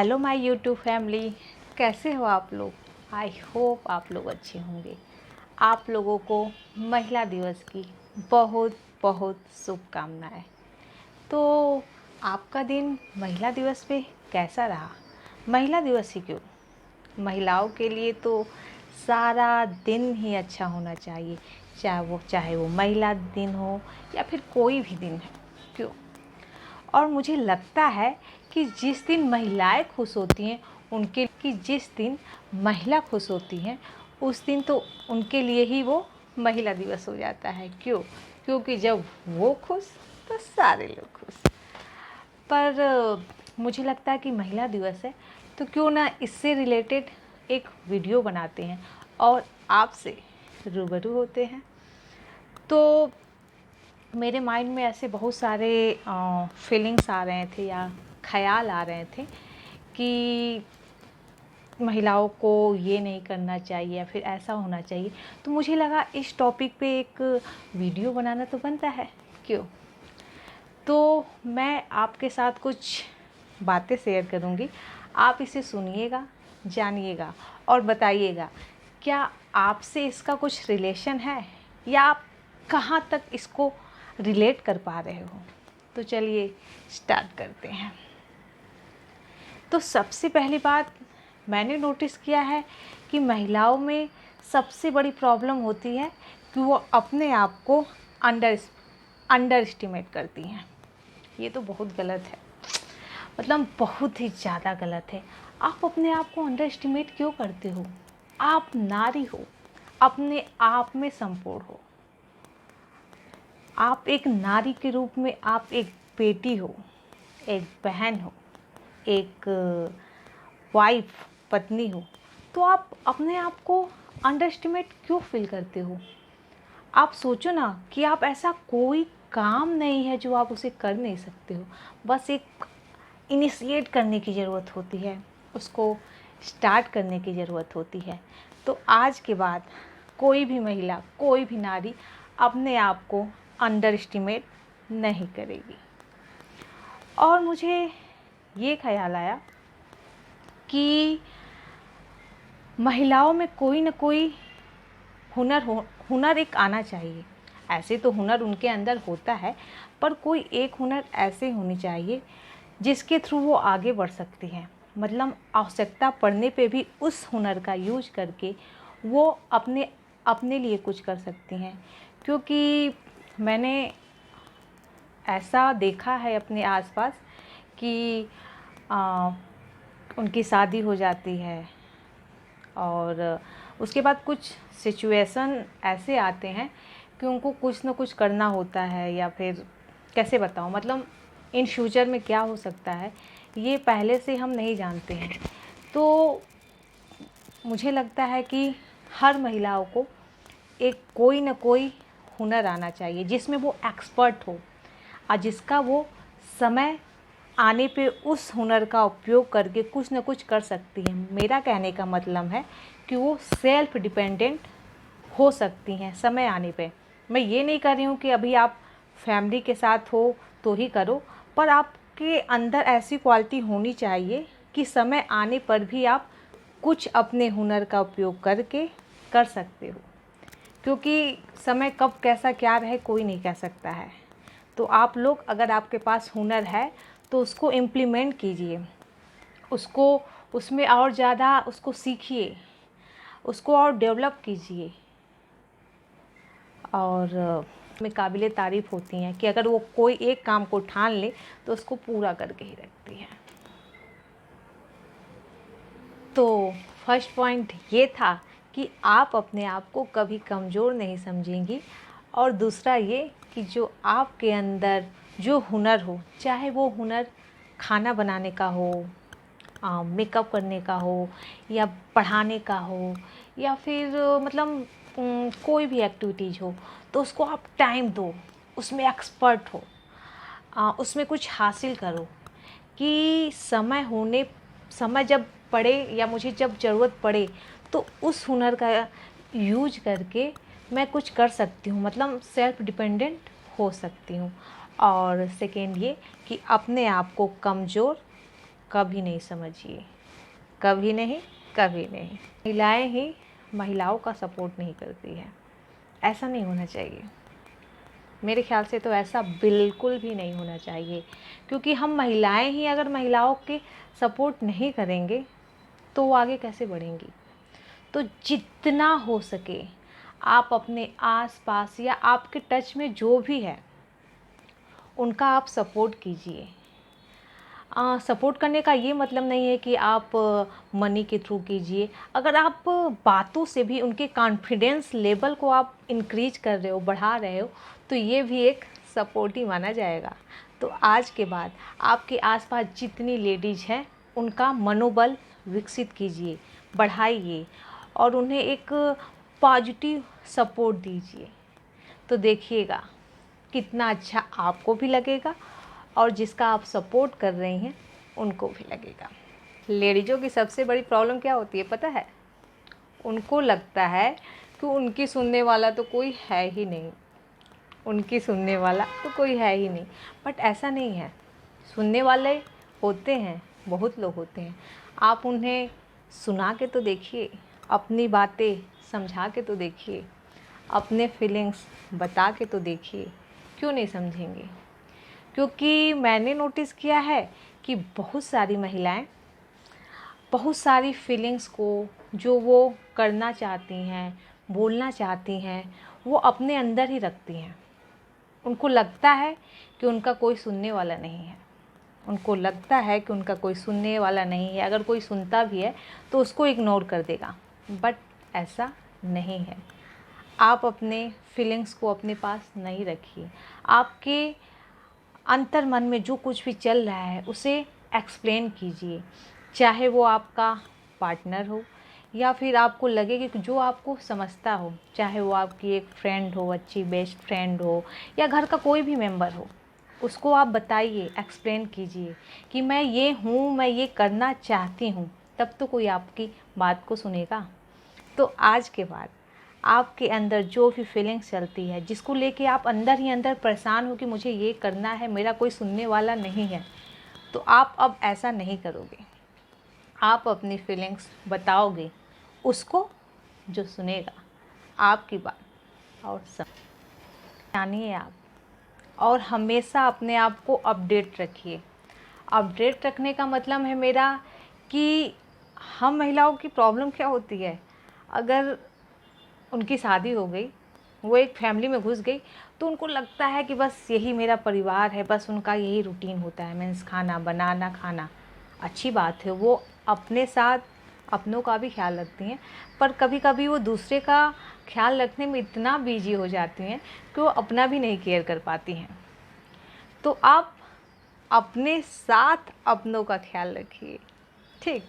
Hello my YouTube family, कैसे हो आप लोग। आई होप आप लोग अच्छे होंगे। आप लोगों को महिला दिवस की बहुत बहुत शुभकामनाएं। तो आपका दिन महिला दिवस पे कैसा रहा। महिला दिवस ही क्यों, महिलाओं के लिए तो सारा दिन ही अच्छा होना चाहिए, चाहे वो महिला दिन हो या फिर कोई भी दिन है, क्यों। और मुझे लगता है कि जिस दिन महिलाएं खुश होती हैं जिस दिन महिला खुश होती हैं उस दिन तो उनके लिए ही वो महिला दिवस हो जाता है, क्योंकि जब वो खुश तो सारे लोग खुश। पर मुझे लगता है कि महिला दिवस है तो क्यों ना इससे रिलेटेड एक वीडियो बनाते हैं और आपसे रूबरू होते हैं। तो मेरे माइंड में ऐसे बहुत सारे फीलिंग्स आ रहे थे या ख्याल आ रहे थे कि महिलाओं को ये नहीं करना चाहिए या फिर ऐसा होना चाहिए। तो मुझे लगा इस टॉपिक पे एक वीडियो बनाना तो बनता है, क्यों। तो मैं आपके साथ कुछ बातें शेयर करूँगी, आप इसे सुनिएगा, जानिएगा और बताइएगा क्या आपसे इसका कुछ रिलेशन है या आप कहाँ तक इसको रिलेट कर पा रहे हो। तो चलिए स्टार्ट करते हैं। तो सबसे पहली बात मैंने नोटिस किया है कि महिलाओं में सबसे बड़ी प्रॉब्लम होती है कि वो अपने आप को अंडर एस्टिमेट करती हैं। ये तो बहुत गलत है, मतलब बहुत ही ज़्यादा गलत है। आप अपने आप को अंडर एस्टिमेट क्यों करते हो। आप नारी हो, अपने आप में संपूर्ण हो। आप एक नारी के रूप में आप एक बेटी हो, एक बहन हो, एक वाइफ पत्नी हो। तो आप अपने आप को अंडर एस्टिमेट क्यों फील करते हो। आप सोचो ना कि आप ऐसा कोई काम नहीं है जो आप उसे कर नहीं सकते हो। बस एक इनिशिएट करने की ज़रूरत होती है, उसको स्टार्ट करने की ज़रूरत होती है। तो आज के बाद कोई भी महिला, कोई भी नारी अपने आप को अंडर एस्टिमेट नहीं करेगी। और मुझे ये ख्याल आया कि महिलाओं में कोई ना कोई हुनर एक आना चाहिए। ऐसे तो हुनर उनके अंदर होता है, पर कोई एक हुनर ऐसे होनी चाहिए जिसके थ्रू वो आगे बढ़ सकती हैं। मतलब आवश्यकता पड़ने पे भी उस हुनर का यूज करके वो अपने लिए कुछ कर सकती हैं। क्योंकि मैंने ऐसा देखा है अपने आसपास कि उनकी शादी हो जाती है और उसके बाद कुछ सिचुएशन ऐसे आते हैं कि उनको कुछ ना कुछ करना होता है, या फिर कैसे बताऊँ, मतलब इन फ्यूचर में क्या हो सकता है ये पहले से हम नहीं जानते हैं। तो मुझे लगता है कि हर महिलाओं को एक कोई ना कोई हुनर आना चाहिए जिसमें वो एक्सपर्ट हो और जिसका वो समय आने पे उस हुनर का उपयोग करके कुछ ना कुछ कर सकती हैं। मेरा कहने का मतलब है कि वो सेल्फ डिपेंडेंट हो सकती हैं समय आने पे। मैं ये नहीं कर रही हूँ कि अभी आप फैमिली के साथ हो तो ही करो, पर आपके अंदर ऐसी क्वालिटी होनी चाहिए कि समय आने पर भी आप कुछ अपने हुनर का उपयोग करके कर सकते हो। क्योंकि समय कब कैसा क्या रहे कोई नहीं कह सकता है। तो आप लोग, अगर आपके पास हुनर है तो उसको इम्प्लीमेंट कीजिए, उसमें और ज़्यादा उसको सीखिए, उसको और डेवलप कीजिए। और में काबिले तारीफ़ होती हैं कि अगर वो कोई एक काम को ठान ले तो उसको पूरा करके ही रखती हैं। तो फर्स्ट पॉइंट ये था कि आप अपने आप को कभी कमज़ोर नहीं समझेंगी। और दूसरा ये कि जो आपके अंदर जो हुनर हो, चाहे वो हुनर खाना बनाने का हो, मेकअप करने का हो, या पढ़ाने का हो, या फिर मतलब कोई भी एक्टिविटीज़ हो, तो उसको आप टाइम दो, उसमें एक्सपर्ट हो, उसमें कुछ हासिल करो कि समय जब पड़े या मुझे जब ज़रूरत पड़े तो उस हुनर का यूज करके मैं कुछ कर सकती हूँ, मतलब सेल्फ डिपेंडेंट हो सकती हूँ। और सेकेंड ये कि अपने आप को कमज़ोर कभी नहीं समझिए, कभी नहीं, कभी नहीं। महिलाएं ही महिलाओं का सपोर्ट नहीं करती है, ऐसा नहीं होना चाहिए। मेरे ख्याल से तो ऐसा बिल्कुल भी नहीं होना चाहिए, क्योंकि हम महिलाएं ही अगर महिलाओं के सपोर्ट नहीं करेंगे तो वो आगे कैसे बढ़ेंगी। तो जितना हो सके आप अपने आसपास या आपके टच में जो भी है उनका आप सपोर्ट कीजिए। सपोर्ट करने का ये मतलब नहीं है कि आप मनी के थ्रू कीजिए। अगर आप बातों से भी उनके कॉन्फिडेंस लेवल को आप इंक्रीज कर रहे हो, बढ़ा रहे हो, तो ये भी एक सपोर्ट ही माना जाएगा। तो आज के बाद आपके आसपास जितनी लेडीज़ हैं उनका मनोबल विकसित कीजिए, बढ़ाइए और उन्हें एक पॉजिटिव सपोर्ट दीजिए। तो देखिएगा कितना अच्छा आपको भी लगेगा और जिसका आप सपोर्ट कर रही हैं उनको भी लगेगा। लेडीज़ों की सबसे बड़ी प्रॉब्लम क्या होती है पता है? उनको लगता है कि उनकी सुनने वाला तो कोई है ही नहीं, उनकी सुनने वाला तो कोई है ही नहीं। बट ऐसा नहीं है, सुनने वाले होते हैं, बहुत लोग होते हैं। आप उन्हें सुना के तो देखिए, अपनी बातें समझा के तो देखिए, अपने फीलिंग्स बता के तो देखिए, क्यों नहीं समझेंगे। क्योंकि मैंने नोटिस किया है कि बहुत सारी महिलाएं बहुत सारी फीलिंग्स को जो वो करना चाहती हैं, बोलना चाहती हैं, वो अपने अंदर ही रखती हैं। उनको लगता है कि उनका कोई सुनने वाला नहीं है, उनको लगता है कि उनका कोई सुनने वाला नहीं है, अगर कोई सुनता भी है तो उसको इग्नोर कर देगा। बट ऐसा नहीं है। आप अपने फीलिंग्स को अपने पास नहीं रखिए। आपके अंतर मन में जो कुछ भी चल रहा है उसे एक्सप्लेन कीजिए, चाहे वो आपका पार्टनर हो या फिर आपको लगे कि जो आपको समझता हो, चाहे वो आपकी एक फ्रेंड हो, अच्छी बेस्ट फ्रेंड हो या घर का कोई भी मेंबर हो, उसको आप बताइए, एक्सप्लेन कीजिए कि मैं ये हूँ, मैं ये करना चाहती हूँ, तब तो कोई आपकी बात को सुनेगा। तो आज के बाद आपके अंदर जो भी फीलिंग्स चलती है, जिसको लेके आप अंदर ही अंदर परेशान हो कि मुझे ये करना है, मेरा कोई सुनने वाला नहीं है, तो आप अब ऐसा नहीं करोगे। आप अपनी फीलिंग्स बताओगे उसको, जो सुनेगा आपकी बात और जानिए आप। और हमेशा अपने आप को अपडेट रखिए। अपडेट रखने का मतलब है मेरा कि हम महिलाओं की प्रॉब्लम क्या होती है, अगर उनकी शादी हो गई, वो एक फैमिली में घुस गई, तो उनको लगता है कि बस यही मेरा परिवार है, बस उनका यही रूटीन होता है, मीन्स खाना बनाना, खाना। अच्छी बात है, वो अपने साथ अपनों का भी ख्याल रखती हैं, पर कभी कभी वो दूसरे का ख्याल रखने में इतना बिजी हो जाती हैं कि वो अपना भी नहीं केयर कर पाती हैं। तो आप अपने साथ अपनों का ख्याल रखिए, ठीक?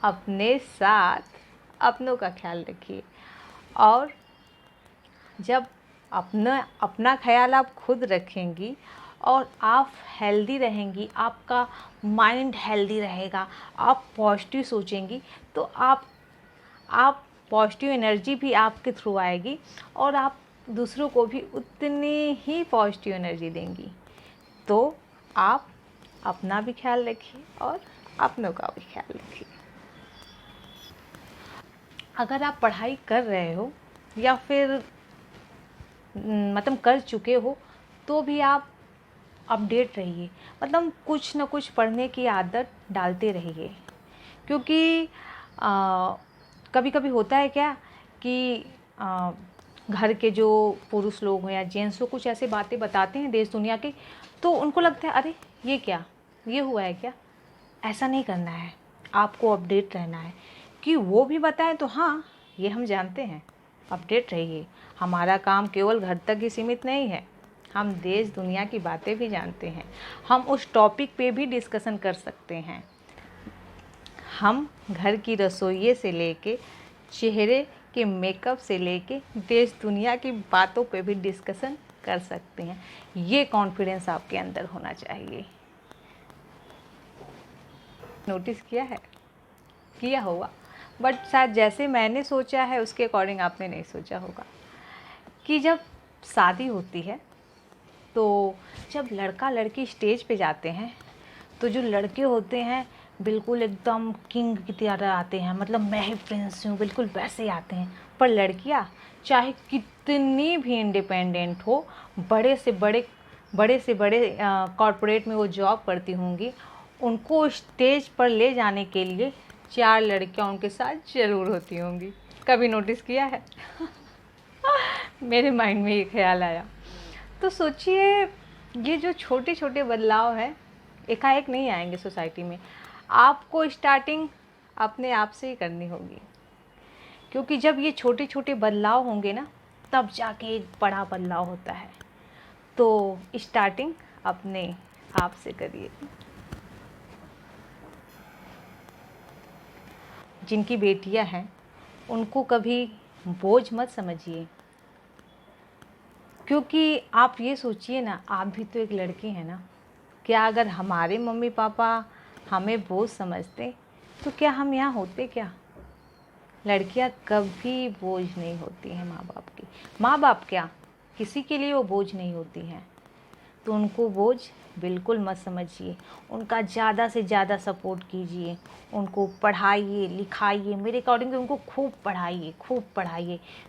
अपने साथ अपनों का ख्याल रखिए। और जब अपना अपना ख्याल आप खुद रखेंगी और आप हेल्दी रहेंगी, आपका माइंड हेल्दी रहेगा, आप पॉजिटिव सोचेंगी, तो आप पॉजिटिव एनर्जी भी आपके थ्रू आएगी और आप दूसरों को भी उतनी ही पॉजिटिव एनर्जी देंगी। तो आप अपना भी ख्याल रखिए और अपनों का भी ख्याल रखिए। अगर आप पढ़ाई कर रहे हो या फिर मतलब कर चुके हो, तो भी आप अपडेट रहिए, मतलब कुछ ना कुछ पढ़ने की आदत डालते रहिए। क्योंकि कभी कभी होता है क्या कि घर के जो पुरुष लोग हो या जेंट्स हो, कुछ ऐसे बातें बताते हैं देश दुनिया की, तो उनको लगता है अरे ये क्या, ये हुआ है क्या। ऐसा नहीं करना है, आपको अपडेट रहना है कि वो भी बताएं तो हाँ ये हम जानते हैं, अपडेट रहिए। हमारा काम केवल घर तक ही सीमित नहीं है, हम देश दुनिया की बातें भी जानते हैं, हम उस टॉपिक पे भी डिस्कशन कर सकते हैं। हम घर की रसोइये से लेके चेहरे के मेकअप से लेके देश दुनिया की बातों पे भी डिस्कशन कर सकते हैं। ये कॉन्फिडेंस आपके अंदर होना चाहिए। नोटिस किया है? किया होगा, बट शायद जैसे मैंने सोचा है उसके अकॉर्डिंग आपने नहीं सोचा होगा। कि जब शादी होती है तो जब लड़का लड़की स्टेज पे जाते हैं तो जो लड़के होते हैं बिल्कुल एकदम किंग की तरह आते हैं, मतलब मैं ही प्रिंस हूँ, बिल्कुल वैसे ही आते हैं। पर लड़कियाँ चाहे कितनी भी इंडिपेंडेंट हो, बड़े से बड़े कॉरपोरेट में वो जॉब करती होंगी, उनको स्टेज पर ले जाने के लिए 4 लड़कियाँ उनके साथ ज़रूर होती होंगी। कभी नोटिस किया है? मेरे माइंड में ये ख्याल आया। तो सोचिए, ये जो छोटे छोटे बदलाव हैं, एकाएक नहीं आएंगे सोसाइटी में। आपको स्टार्टिंग अपने आप से ही करनी होगी, क्योंकि जब ये छोटे छोटे बदलाव होंगे ना, तब जाके एक बड़ा बदलाव होता है। तो स्टार्टिंग अपने आप से करिए। जिनकी बेटियां हैं, उनको कभी बोझ मत समझिए, क्योंकि आप ये सोचिए ना, आप भी तो एक लड़की हैं ना। क्या अगर हमारे मम्मी पापा हमें बोझ समझते, तो क्या हम यहाँ होते क्या? लड़कियाँ कभी बोझ नहीं होती हैं माँ बाप की। माँ बाप क्या, किसी के लिए वो बोझ नहीं होती हैं। तो उनको बोझ बिल्कुल मत समझिए, उनका ज़्यादा से ज़्यादा सपोर्ट कीजिए, उनको पढ़ाइए लिखाइए। मेरे अकॉर्डिंग तो उनको खूब पढ़ाइए,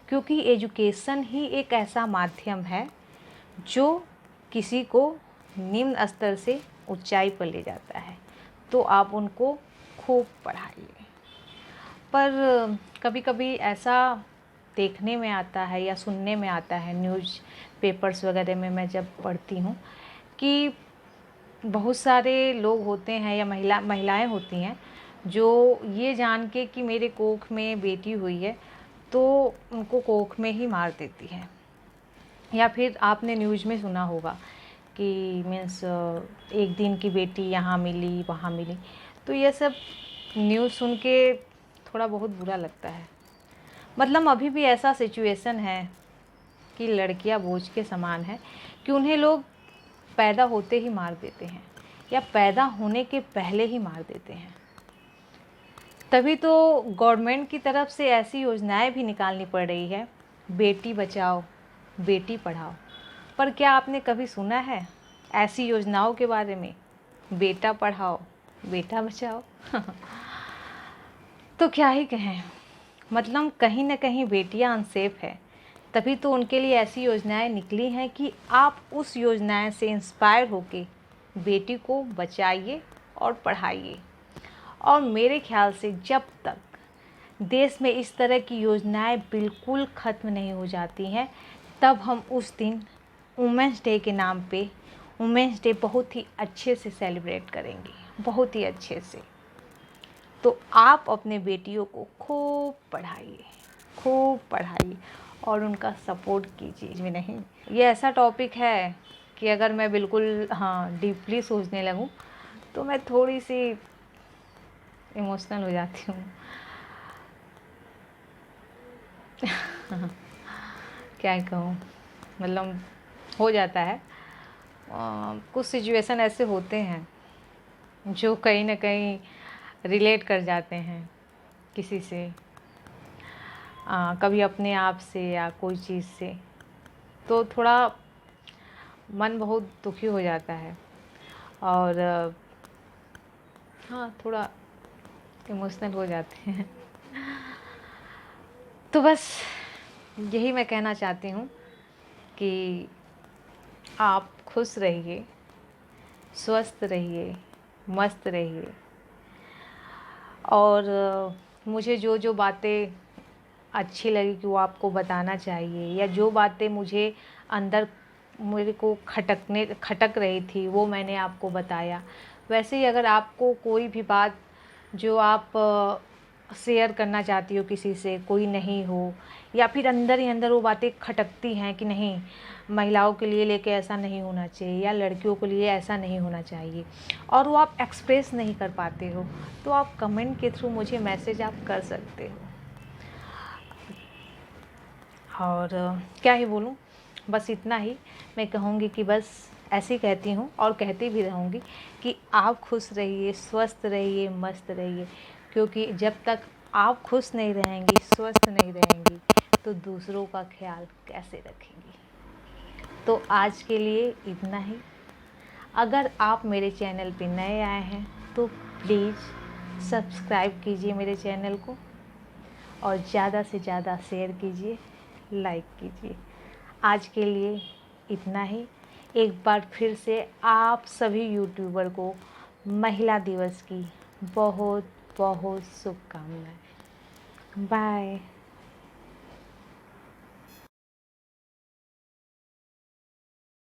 क्योंकि एजुकेशन ही एक ऐसा माध्यम है जो किसी को निम्न स्तर से ऊंचाई पर ले जाता है। तो आप उनको खूब पढ़ाइए। पर कभी कभी ऐसा देखने में आता है या सुनने में आता है, न्यूज़ पेपर्स वगैरह में मैं जब पढ़ती हूँ, कि बहुत सारे लोग होते हैं या महिलाएं होती हैं जो ये जान के कि मेरे कोख में बेटी हुई है, तो उनको कोख में ही मार देती है। या फिर आपने न्यूज़ में सुना होगा कि मीन्स एक दिन की बेटी यहाँ मिली वहाँ मिली। तो ये सब न्यूज़ सुन के थोड़ा बहुत बुरा लगता है। मतलब अभी भी ऐसा सिचुएशन है कि लड़कियां बोझ के समान हैं, कि उन्हें लोग पैदा होते ही मार देते हैं या पैदा होने के पहले ही मार देते हैं। तभी तो गवर्नमेंट की तरफ से ऐसी योजनाएं भी निकालनी पड़ रही है, बेटी बचाओ बेटी पढ़ाओ। पर क्या आपने कभी सुना है ऐसी योजनाओं के बारे में? बेटा पढ़ाओ बेटा बचाओ। तो क्या ही कहें, मतलब कहीं ना कहीं बेटियां अनसेफ है। तभी तो उनके लिए ऐसी योजनाएं निकली हैं कि आप उस योजनाएं से इंस्पायर होके बेटी को बचाइए और पढ़ाइए। और मेरे ख्याल से जब तक देश में इस तरह की योजनाएं बिल्कुल ख़त्म नहीं हो जाती हैं, तब हम उस दिन वुमेंस डे के नाम पे वुमेंस डे बहुत ही अच्छे से सेलिब्रेट करेंगे, बहुत ही अच्छे से। तो आप अपने बेटियों को खूब पढ़ाइए और उनका सपोर्ट कीजिए। में नहीं, ये ऐसा टॉपिक है कि अगर मैं बिल्कुल डीपली सोचने लगूं तो मैं थोड़ी सी इमोशनल हो जाती हूँ। क्या कहूँ, मतलब हो जाता है। कुछ सिचुएशन ऐसे होते हैं जो कहीं ना कहीं रिलेट कर जाते हैं किसी से, कभी अपने आप से या कोई चीज़ से, तो थोड़ा मन बहुत दुखी हो जाता है और थोड़ा इमोशनल हो जाते हैं। तो बस यही मैं कहना चाहती हूँ कि आप खुश रहिए, स्वस्थ रहिए, मस्त रहिए। और मुझे जो जो बातें अच्छी लगी कि वो आपको बताना चाहिए, या जो बातें मुझे अंदर मेरे को खटक रही थी, वो मैंने आपको बताया। वैसे ही अगर आपको कोई भी बात जो आप शेयर करना चाहती हो किसी से, कोई नहीं हो, या फिर अंदर ही अंदर वो बातें खटकती हैं कि नहीं, महिलाओं के लिए लेके ऐसा नहीं होना चाहिए या लड़कियों के लिए ऐसा नहीं होना चाहिए, और वो आप एक्सप्रेस नहीं कर पाते हो, तो आप कमेंट के थ्रू मुझे मैसेज आप कर सकते हो। और क्या ही बोलूँ, बस इतना ही मैं कहूँगी कि बस ऐसे ही कहती हूँ और कहती भी रहूँगी कि आप खुश रहिए, स्वस्थ रहिए, मस्त रहिए, क्योंकि जब तक आप खुश नहीं रहेंगी, स्वस्थ नहीं रहेंगी, तो दूसरों का ख्याल कैसे रखेंगी। तो आज के लिए इतना ही। अगर आप मेरे चैनल पे नए आए हैं तो प्लीज़ सब्सक्राइब कीजिए मेरे चैनल को और ज़्यादा से ज़्यादा शेयर कीजिए, लाइक कीजिए। आज के लिए इतना ही। एक बार फिर से आप सभी यूट्यूबर को महिला दिवस की बहुत बहुत शुभकामनाएं। बाय।